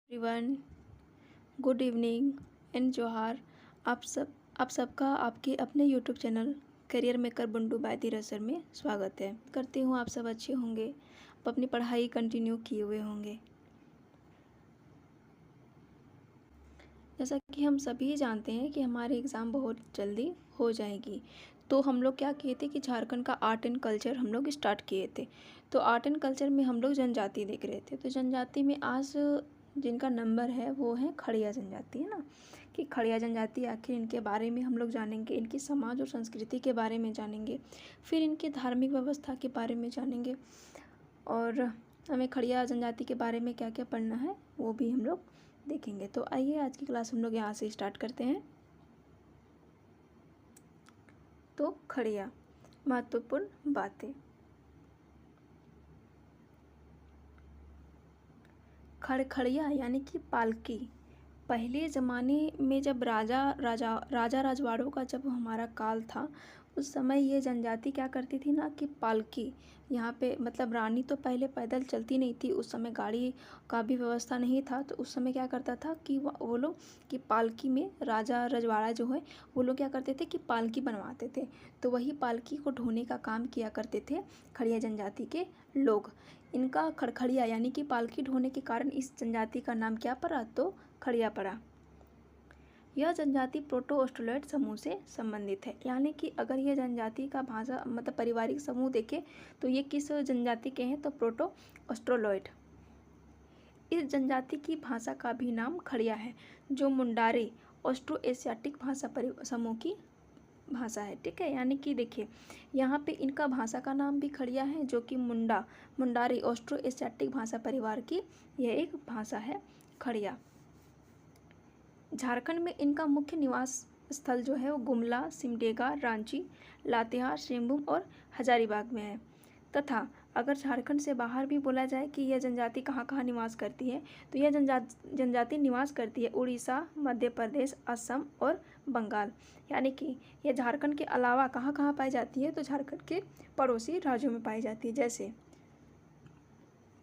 Everyone, good evening and जोहार। आप सबका आपके अपने YouTube channel career maker Bundu by Dheeraj sir में स्वागत है। करती हूँ आप सब अच्छे होंगे, आप अपनी पढ़ाई कंटिन्यू किए हुए होंगे। जैसा कि हम सभी जानते हैं कि हमारे एग्ज़ाम बहुत जल्दी हो जाएगी, तो हम लोग क्या किए थे कि झारखंड का आर्ट एंड कल्चर हम लोग स्टार्ट किए थे। तो आर्ट एंड कल्चर में हम लोग जनजाति देख रहे थे। तो जनजाति में आज जिनका नंबर है वो है खड़िया जनजाति, है ना। कि खड़िया जनजाति आखिर इनके बारे में हम लोग जानेंगे, इनकी समाज और संस्कृति के बारे में जानेंगे, फिर इनकी धार्मिक व्यवस्था के बारे में जानेंगे, और हमें खड़िया जनजाति के बारे में क्या क्या पढ़ना है वो भी हम लोग देखेंगे। तो आइए आज की क्लास हम लोग यहाँ से स्टार्ट करते हैं। तो खड़िया, महत्वपूर्ण बातें। खड़खड़िया यानी कि पालकी। पहले ज़माने में जब राजा राजवाड़ों का जब हमारा काल था, उस समय ये जनजाति क्या करती थी ना कि पालकी, यहाँ पे मतलब रानी तो पहले पैदल चलती नहीं थी, उस समय गाड़ी का भी व्यवस्था नहीं था। तो उस समय क्या करता था कि वो लोग कि पालकी में राजा रजवाड़ा जो है वो लोग क्या करते थे कि पालकी बनवाते थे। तो वही पालकी को ढोने का काम किया करते थे खड़िया जनजाति के लोग। इनका खड़खड़िया यानी कि पालकी ढोने के कारण इस जनजाति का नाम क्या पड़ा, तो खड़िया पड़ा। यह जनजाति प्रोटो ऑस्ट्रोलॉइड समूह से संबंधित है, यानी कि अगर यह जनजाति का भाषा मतलब पारिवारिक समूह देखें तो ये किस जनजाति के हैं, तो प्रोटो ऑस्ट्रोलॉइड। इस जनजाति की भाषा का भी नाम खड़िया है, जो मुंडारी ऑस्ट्रो एशियाटिक भाषा समूह की भाषा है। ठीक है, यानी कि देखिए यहाँ पे इनका भाषा का नाम भी खड़िया है, जो कि मुंडारी ऑस्ट्रो एशियाटिक भाषा परिवार की यह एक भाषा है खड़िया। झारखंड में इनका मुख्य निवास स्थल जो है वो गुमला, सिमडेगा, रांची, लातेहार, सिंहभूम और हजारीबाग में है। तथा अगर झारखंड से बाहर भी बोला जाए कि यह जनजाति कहाँ कहाँ निवास करती है, तो यह जनजाति निवास करती है उड़ीसा, मध्य प्रदेश, असम और बंगाल। यानी कि यह झारखंड के अलावा कहाँ कहाँ पाई जाती है, तो झारखंड के पड़ोसी राज्यों में पाई जाती है। जैसे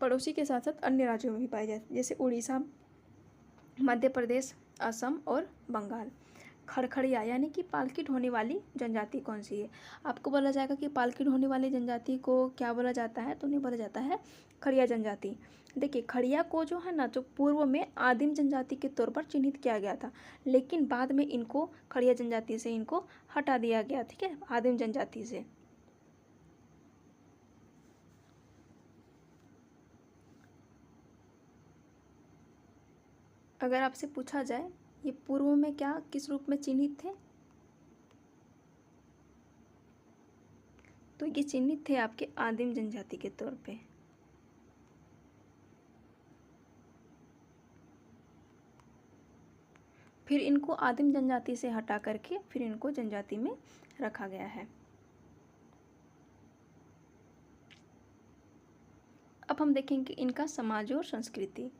पड़ोसी के साथ साथ अन्य राज्यों में भी पाई जाती है, जैसे उड़ीसा, मध्य प्रदेश, असम और बंगाल। खड़खड़िया यानी कि पालकी ढोने वाली जनजाति कौन सी है। आपको बोला जाएगा कि पालकी ढोने वाली जनजाति को क्या बोला जाता है, तो नहीं बोला जाता है खड़िया जनजाति। देखिए खड़िया को जो है ना, जो पूर्व में आदिम जनजाति के तौर पर चिन्हित किया गया था, लेकिन बाद में इनको खड़िया जनजाति से इनको हटा दिया गया। ठीक है, आदिम जनजाति से। अगर आपसे पूछा जाए ये पूर्व में क्या किस रूप में चिन्हित थे, तो ये चिन्हित थे आपके आदिम जनजाति के तौर पे। फिर इनको आदिम जनजाति से हटा करके फिर इनको जनजाति में रखा गया है। अब हम देखेंगे इनका समाज और संस्कृति।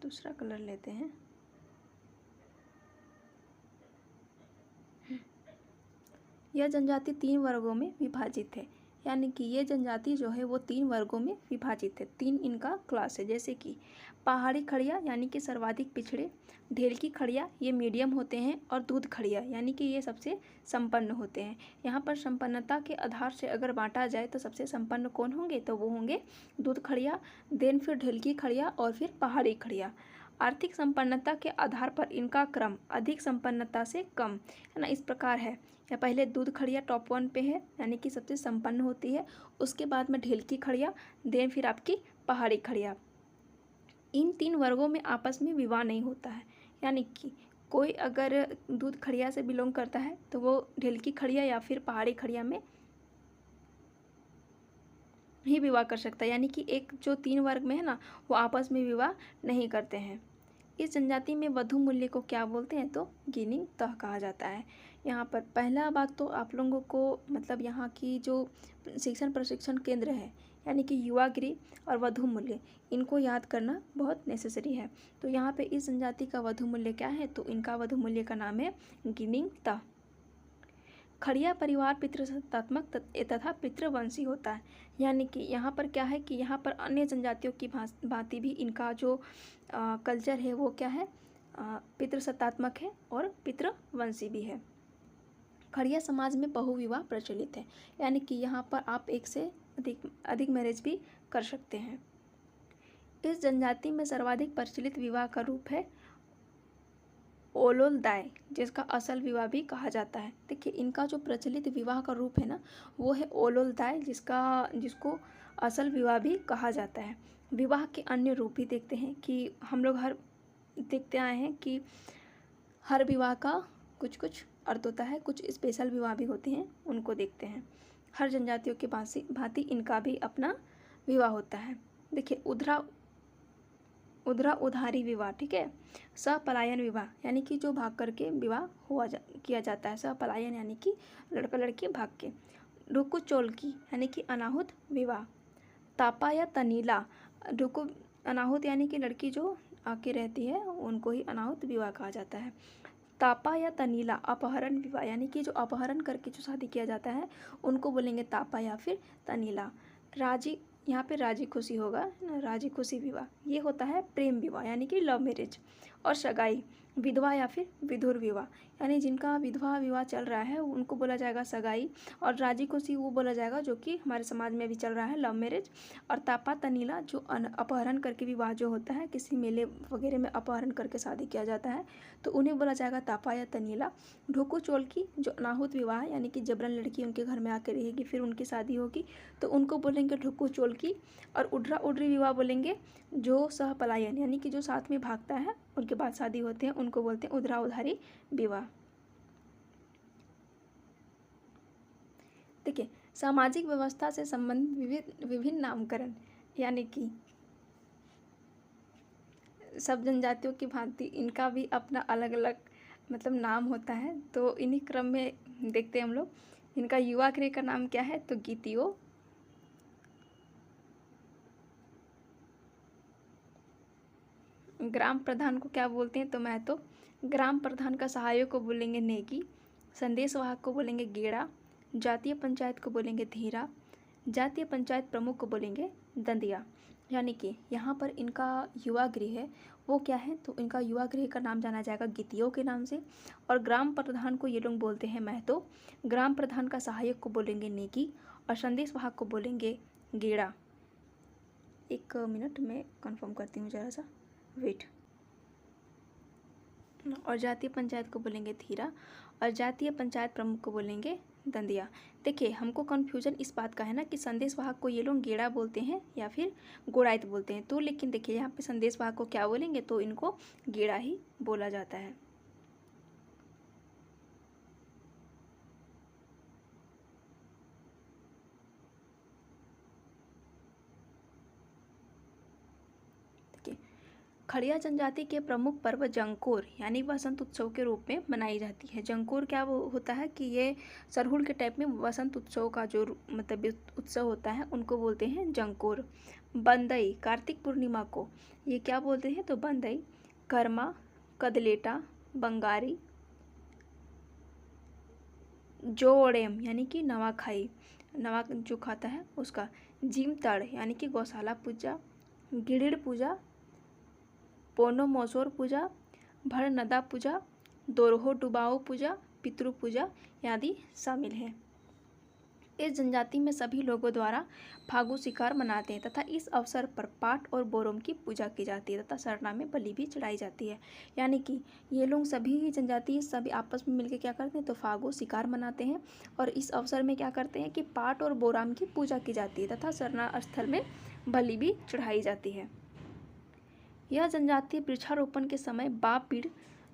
दूसरा कलर लेते हैं। यह जनजाति 3 वर्गों में विभाजित है, यानी कि ये जनजाति जो है वो 3 वर्गों में विभाजित है। 3 इनका क्लास है, जैसे कि पहाड़ी खड़िया यानी कि सर्वाधिक पिछड़े, ढेलकी खड़िया ये मीडियम होते हैं, और दूध खड़िया यानी कि ये सबसे संपन्न होते हैं। यहाँ पर संपन्नता के आधार से अगर बांटा जाए तो सबसे संपन्न कौन होंगे, तो वो होंगे दूध खड़िया, देन फिर ढेलकी खड़िया और फिर पहाड़ी खड़िया। आर्थिक संपन्नता के आधार पर इनका क्रम अधिक संपन्नता से कम, है ना, इस प्रकार है। या पहले दूध खड़िया टॉप 1 पे है, यानी कि सबसे संपन्न होती है, उसके बाद में ढेलकी खड़िया, देन फिर आपकी पहाड़ी खड़िया। इन 3 वर्गों में आपस में विवाह नहीं होता है, यानी कि कोई अगर दूध खड़िया से बिलोंग करता है तो वो ढेलकी खड़िया या फिर पहाड़ी खड़िया में ही विवाह कर सकता है, यानी कि एक जो 3 वर्ग में है ना वो आपस में विवाह नहीं करते हैं। इस जनजाति में वधु मूल्य को क्या बोलते हैं, तो गिनिंग तह कहा जाता है। यहाँ पर पहला बात तो आप लोगों को मतलब यहाँ की जो शिक्षण प्रशिक्षण केंद्र है यानी कि युवा गृह और वधु मूल्य, इनको याद करना बहुत नेसेसरी है। तो यहाँ पे इस जनजाति का वधु मूल्य क्या है, तो इनका वधु मूल्य का नाम है गिनिंगता। खड़िया परिवार पितृसत्तात्मक तथा पितृवंशी होता है, यानी कि यहाँ पर क्या है कि यहाँ पर अन्य जनजातियों की भांति भी इनका जो कल्चर है वो क्या है, पितृसत्तात्मक है और पितृवंशी भी है। खड़िया समाज में बहुविवाह प्रचलित है, यानी कि यहाँ पर आप एक से अधिक मैरिज भी कर सकते हैं। इस जनजाति में सर्वाधिक प्रचलित विवाह का रूप है ओलोलदाय, जिसका असल विवाह भी कहा जाता है। देखिए इनका जो प्रचलित विवाह का रूप है ना, वो है ओलोलदाय, जिसको असल विवाह भी कहा जाता है। विवाह के अन्य रूप भी देखते हैं कि हम लोग देखते आए हैं कि हर विवाह का कुछ कुछ अर्थ होता है, कुछ स्पेशल विवाह भी होते हैं, उनको देखते हैं। हर जनजातियों के भांति इनका भी अपना विवाह होता है। देखिए उधरा उधारी विवाह, ठीक है। सपलायन विवाह, यानी कि जो भाग करके विवाह किया जाता है। सपलायन यानी कि लड़का लड़की भाग के। रुकु चोलकी यानी कि अनाहुत विवाह। तापा या तनीला, रुकु अनाहुत यानी कि लड़की जो आके रहती है उनको ही अनाहुत विवाह कहा जाता है। तापा या तनीला अपहरण विवाह, यानी कि जो अपहरण करके जो शादी किया जाता है उनको बोलेंगे तापा या फिर तनीला। राजी, यहाँ पे राजी खुशी होगा, राजी खुशी विवाह, ये होता है प्रेम विवाह यानी कि लव मैरिज। और सगाई, विधवा या फिर विधुर विवाह, यानी जिनका विधवा विवाह चल रहा है उनको बोला जाएगा सगाई। और राजी खुशी वो बोला जाएगा जो कि हमारे समाज में भी चल रहा है, लव मैरिज। और तापा तनीला जो अपहरण करके विवाह जो होता है, किसी मेले वगैरह में अपहरण करके शादी किया जाता है, तो उन्हें बोला जाएगा तापा या तनीला। ढोकू चोल की जो अनाहुत विवाह, यानी कि जबरन लड़की उनके घर में आकर रहेगी फिर उनकी शादी होगी, तो उनको बोलेंगे ढोकू चोल की। और उड्रा उड्री विवाह बोलेंगे जो सहपलायन, यानी कि जो साथ में भागता है उनके बाद शादी होते हैं, उनको बोलते हैं उधरा उधारी विवाह। देखिए सामाजिक व्यवस्था से संबंधित विभिन्न नामकरण, यानी कि सब जनजातियों की भांति इनका भी अपना अलग अलग मतलब नाम होता है। तो इन्हीं क्रम में देखते हैं हम लोग। इनका युवा गृह का नाम क्या है, तो गीतियो। ग्राम प्रधान को क्या बोलते हैं, तो महतो। ग्राम प्रधान का सहायक को बोलेंगे नेगी। संदेश वाहक को बोलेंगे गेड़ा। जातीय पंचायत को बोलेंगे धीरा। जातीय पंचायत प्रमुख को बोलेंगे दंदिया। यानी कि यहाँ पर इनका युवा गृह है वो क्या है, तो इनका युवा गृह का नाम जाना जाएगा गीतियों के नाम से। और ग्राम प्रधान को ये लोग बोलते हैं महतो। ग्राम प्रधान का सहायक को बोलेंगे नेगी। और संदेश वाहक को बोलेंगे गेड़ा। एक मिनट में कंफर्म करती हूँ ज़रा सा, वेट। और जातीय पंचायत को बोलेंगे धीरा। और जातीय पंचायत प्रमुख को बोलेंगे दंदिया। देखिए हमको कन्फ्यूजन इस बात का है ना कि संदेश वाहक को ये लोग गेड़ा बोलते हैं या फिर गोड़ाइत बोलते हैं, तो लेकिन देखिए यहाँ पे संदेश वाहक को क्या बोलेंगे, तो इनको गेड़ा ही बोला जाता है। खड़िया जनजाति के प्रमुख पर्व जंकोर यानी वसंत उत्सव के रूप में मनाई जाती है। जंकोर क्या वो होता है कि ये सरहुल के टाइप में वसंत उत्सव का जो मतलब उत्सव होता है उनको बोलते हैं जंकोर। बंदई कार्तिक पूर्णिमा को ये क्या बोलते हैं, तो बंदई। कर्मा, कदलेटा, बंगारी, जोड़ेम यानी कि नवाखाई, नवा जो खाता है उसका। जिम तड़ यानी कि गौशाला पूजा। गिड़िड़ पूजा, पोनो मोसोर पूजा, भड़ नदा पूजा, दोरहो डुबाओ पूजा, पितृ पूजा आदि शामिल है। इस जनजाति में सभी लोगों द्वारा फागु शिकार मनाते हैं तथा इस अवसर पर पाट और बोरोम की पूजा की जाती है तथा सरना में बलि भी चढ़ाई जाती है। यानी कि ये लोग सभी जनजाति सभी आपस में मिलकर क्या करते हैं, तो फागु शिकार मनाते हैं और इस अवसर में क्या करते हैं कि पाट और बोराम की पूजा की जाती है तथा सरना स्थल में बलि भी चढ़ाई जाती है। यह जनजाति वृक्षारोपण के समय बाप पीढ़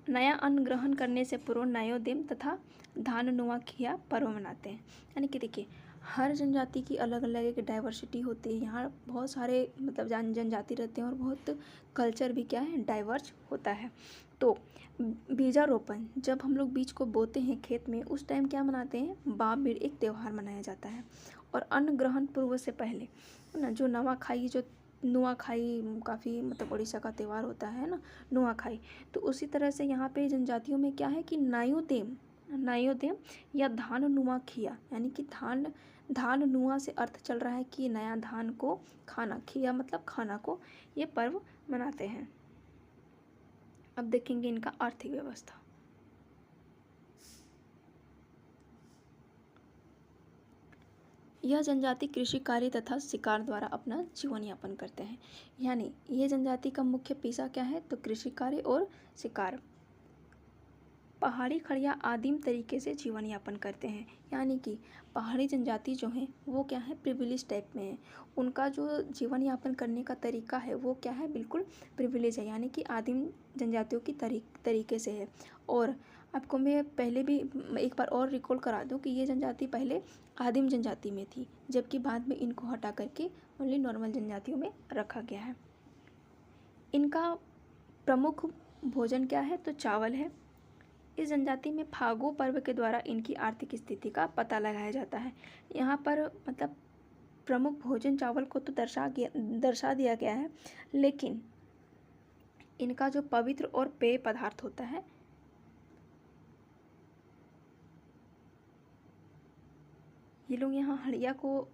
नया अन्न ग्रहण करने से पूर्व नयोदिम तथा धान नुआ खिया पर्व मनाते हैं। यानी कि देखिए हर जनजाति की अलग अलग एक डाइवर्सिटी होती है। यहाँ बहुत सारे मतलब जनजाति रहते हैं और बहुत कल्चर भी क्या है, डाइवर्स होता है। तो बीजारोपण, जब हम लोग बीज को बोते हैं खेत में उस टाइम क्या मनाते हैं, बाप बीड़ एक त्यौहार मनाया जाता है। और अन्न ग्रहण पूर्व से पहले है ना। जो नवाखाई, जो नुआखाई काफ़ी मतलब उड़ीसा का त्यौहार होता है ना, नुआखाई। तो उसी तरह से यहाँ पे जनजातियों में क्या है कि नायोदेम, नायोदेम या धान नुआ खिया, यानी कि धान नुआ से अर्थ चल रहा है कि नया धान को खाना, खिया मतलब खाना को, ये पर्व मनाते हैं। अब देखेंगे इनका आर्थिक व्यवस्था। यह जनजाति कृषि कार्य तथा शिकार द्वारा अपना जीवन यापन करते हैं। यानी ये जनजाति का मुख्य पेशा क्या है, तो कृषि कार्य और शिकार। पहाड़ी खड़िया आदिम तरीके से जीवन यापन करते हैं। यानी कि पहाड़ी जनजाति जो हैं वो क्या है, प्रिविलेज टाइप में है। उनका जो जीवन यापन करने का तरीका है वो क्या है, बिल्कुल प्रिविलेज है, यानी कि आदिम जनजातियों की तरीके से है। और आपको मैं पहले भी एक बार और रिकॉल करा दूं कि ये जनजाति पहले आदिम जनजाति में थी, जबकि बाद में इनको हटा करके ओनली नॉर्मल जनजातियों में रखा गया है। इनका प्रमुख भोजन क्या है, तो चावल है। इस जनजाति में फागु पर्व के द्वारा इनकी आर्थिक स्थिति का पता लगाया जाता है। यहाँ पर मतलब प्रमुख भोजन चावल को तो दर्शा दिया गया है, लेकिन इनका जो पवित्र और पेय पदार्थ होता है, ये लोग यहाँ हड़िया को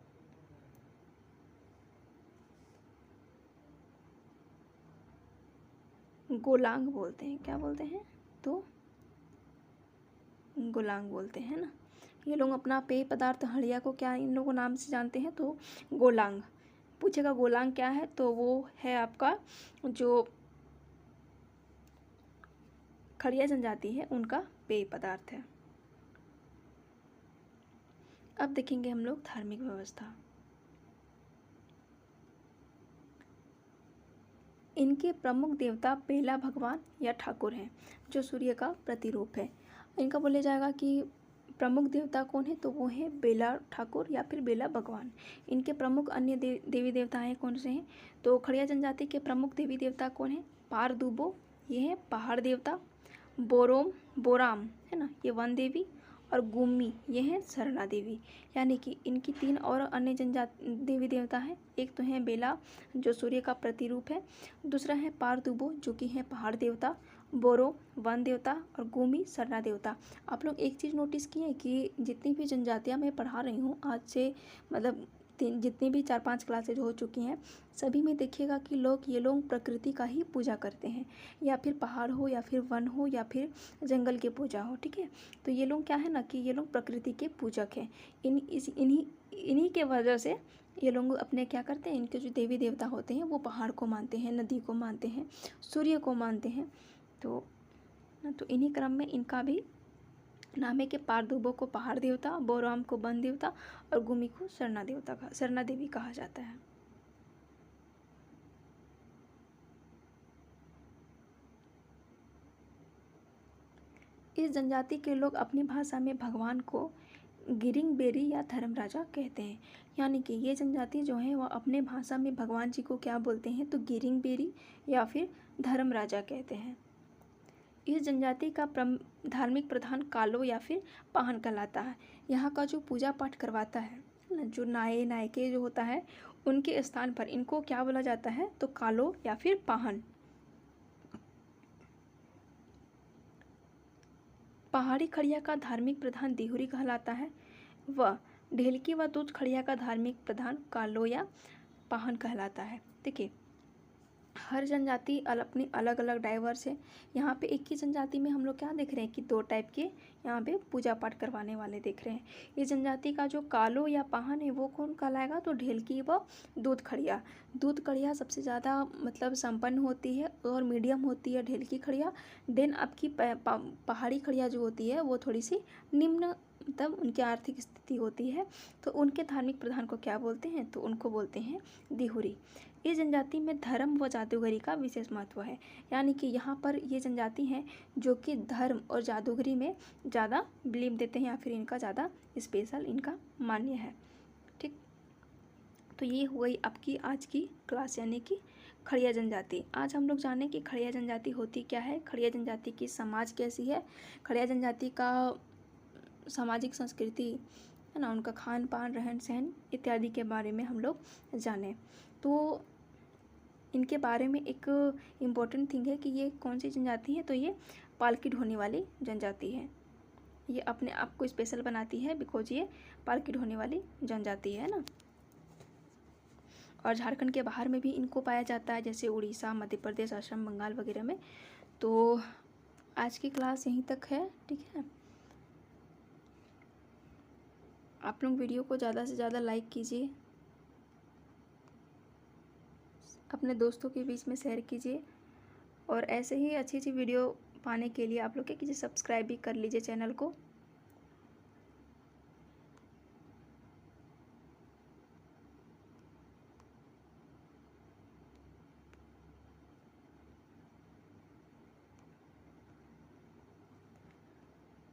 गोलांग बोलते हैं। क्या बोलते हैं, तो गोलांग बोलते हैं ना। ये लोग अपना पेय पदार्थ हड़िया को क्या इन लोगों नाम से जानते हैं, तो गोलांग। पूछेगा गोलांग क्या है, तो वो है आपका जो खड़िया जनजाति है उनका पेय पदार्थ है। अब देखेंगे हम लोग धार्मिक व्यवस्था। इनके प्रमुख देवता बेला भगवान या ठाकुर हैं, जो सूर्य का प्रतिरूप है। इनका बोला जाएगा कि प्रमुख देवता कौन है, तो वो है बेला ठाकुर या फिर बेला भगवान। इनके प्रमुख अन्य देवी देवताएं कौन से हैं, तो खड़िया जनजाति के प्रमुख देवी देवता कौन है, पारदुबो, ये है पहाड़ देवता। बोराम है ना, ये वन देवी। और गुम्मी, ये है सरना देवी। यानी कि इनकी 3 और अन्य देवी देवता हैं। एक तो है बेला जो सूर्य का प्रतिरूप है, दूसरा है पारदुबो जो कि है पहाड़ देवता, बोरो वन देवता, और गुमी सरना देवता। आप लोग एक चीज़ नोटिस किए कि जितनी भी जनजातियाँ मैं पढ़ा रही हूँ आज से, मतलब जितनी भी 4-5 क्लासेज हो चुकी हैं, सभी में देखिएगा कि ये लोग प्रकृति का ही पूजा करते हैं, या फिर पहाड़ हो या फिर वन हो या फिर जंगल की पूजा हो। ठीक है, तो ये लोग क्या है ना कि ये लोग प्रकृति के पूजक हैं। इन्हीं के वजह से ये लोग अपने क्या करते हैं, इनके जो देवी देवता होते हैं वो पहाड़ को मानते हैं, नदी को मानते हैं, सूर्य को मानते हैं। तो इन्हीं क्रम में इनका भी नाम है कि पारदुबो को पहाड़ देवता, बोराम को वन देवता और गुमी को सरना देवी कहा जाता है। इस जनजाति के लोग अपनी भाषा में भगवान को गिरिंग बेरी या धर्मराजा कहते हैं। यानी कि ये जनजाति जो है वह अपने भाषा में भगवान जी को क्या बोलते हैं, तो गिरिंग बेरी या फिर धर्मराजा कहते हैं। इस जनजाति का धार्मिक प्रधान कालो या फिर पाहन कहलाता है। यहाँ का जो पूजा पाठ करवाता है ना, जो नायके जो होता है, उनके स्थान पर इनको क्या बोला जाता है, तो कालो या फिर पाहन। पहाड़ी खड़िया का धार्मिक प्रधान दिहुरी कहलाता है, व ढेलकी व दूज खड़िया का धार्मिक प्रधान कालो या पाहन कहलाता है। देखिए, हर जनजाति अपनी अलग अलग डाइवर्स है। यहाँ पे एक ही जनजाति में हम लोग क्या देख रहे हैं कि 2 टाइप के यहाँ पे पूजा पाठ करवाने वाले देख रहे हैं। इस जनजाति का जो कालो या पाहन है वो कौन कहलाएगा, तो ढेलकी व दूध खड़िया सबसे ज़्यादा मतलब संपन्न होती है और मीडियम होती है ढेलकी खड़िया। देन आपकी पहाड़ी खड़िया जो होती है वो थोड़ी सी निम्न मतलब उनकी आर्थिक स्थिति होती है। तो उनके धार्मिक प्रधान को क्या बोलते हैं, तो उनको बोलते हैं दिहुरी। इस जनजाति में धर्म व जादूगरी का विशेष महत्व है। यानी कि यहाँ पर ये जनजाति हैं जो कि धर्म और जादूगरी में ज़्यादा बिलीव देते हैं, या फिर इनका ज़्यादा स्पेशल इनका मान्य है। ठीक, तो ये हो गई आपकी आज की क्लास, यानी कि खड़िया जनजाति। आज हम लोग जाने कि खड़िया जनजाति होती क्या है, खड़िया जनजाति की समाज कैसी है, खड़िया जनजाति का सामाजिक संस्कृति है ना, उनका खान पान, रहन सहन इत्यादि के बारे में हम लोग जानें। तो इनके बारे में एक इम्पोर्टेंट थिंग है कि ये कौन सी जनजाति है, तो ये पालकी ढोने वाली जनजाति है। ये अपने आप को स्पेशल बनाती है बिकॉज ये पालकी ढोने वाली जनजाति है ना। और झारखंड के बाहर में भी इनको पाया जाता है, जैसे उड़ीसा, मध्य प्रदेश, असम, बंगाल वगैरह में। तो आज की क्लास यहीं तक है, ठीक है। आप लोग वीडियो को ज़्यादा से ज़्यादा लाइक कीजिए, अपने दोस्तों के बीच में शेयर कीजिए, और ऐसे ही अच्छी अच्छी वीडियो पाने के लिए आप लोग क्या कीजिए, सब्सक्राइब भी कर लीजिए चैनल को।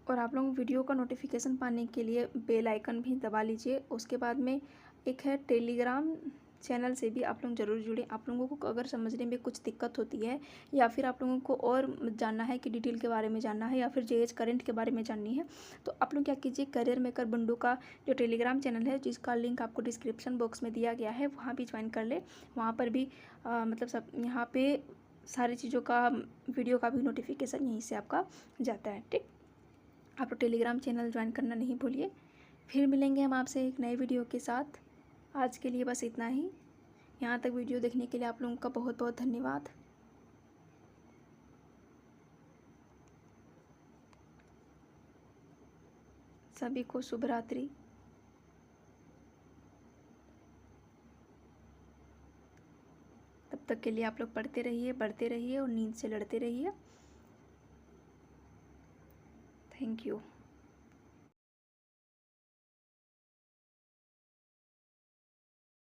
और आप लोग वीडियो का नोटिफिकेशन पाने के लिए बेल आइकन भी दबा लीजिए। उसके बाद में एक है टेलीग्राम चैनल से भी आप लोग ज़रूर जुड़ें। आप लोगों को अगर समझने में कुछ दिक्कत होती है, या फिर आप लोगों को और जानना है कि डिटेल के बारे में जानना है, या फिर जेएच करंट के बारे में जाननी है, तो आप लोग क्या कीजिए, करियर मेकर बंडू का जो टेलीग्राम चैनल है, जिसका लिंक आपको डिस्क्रिप्शन बॉक्स में दिया गया है, वहाँ भी ज्वाइन कर ले। वहाँ पर भी मतलब सब यहाँ पे सारी चीज़ों का वीडियो का भी नोटिफिकेशन यहीं से आपका जाता है, ठीक। आप लोग टेलीग्राम चैनल ज्वाइन करना नहीं भूलिए। फिर मिलेंगे हम आपसे एक नए वीडियो के साथ। आज के लिए बस इतना ही। यहाँ तक वीडियो देखने के लिए आप लोगों का बहुत बहुत धन्यवाद। सभी को शुभ रात्रि। तब तक के लिए आप लोग पढ़ते रहिए, बढ़ते रहिए और नींद से लड़ते रहिए। Thank you.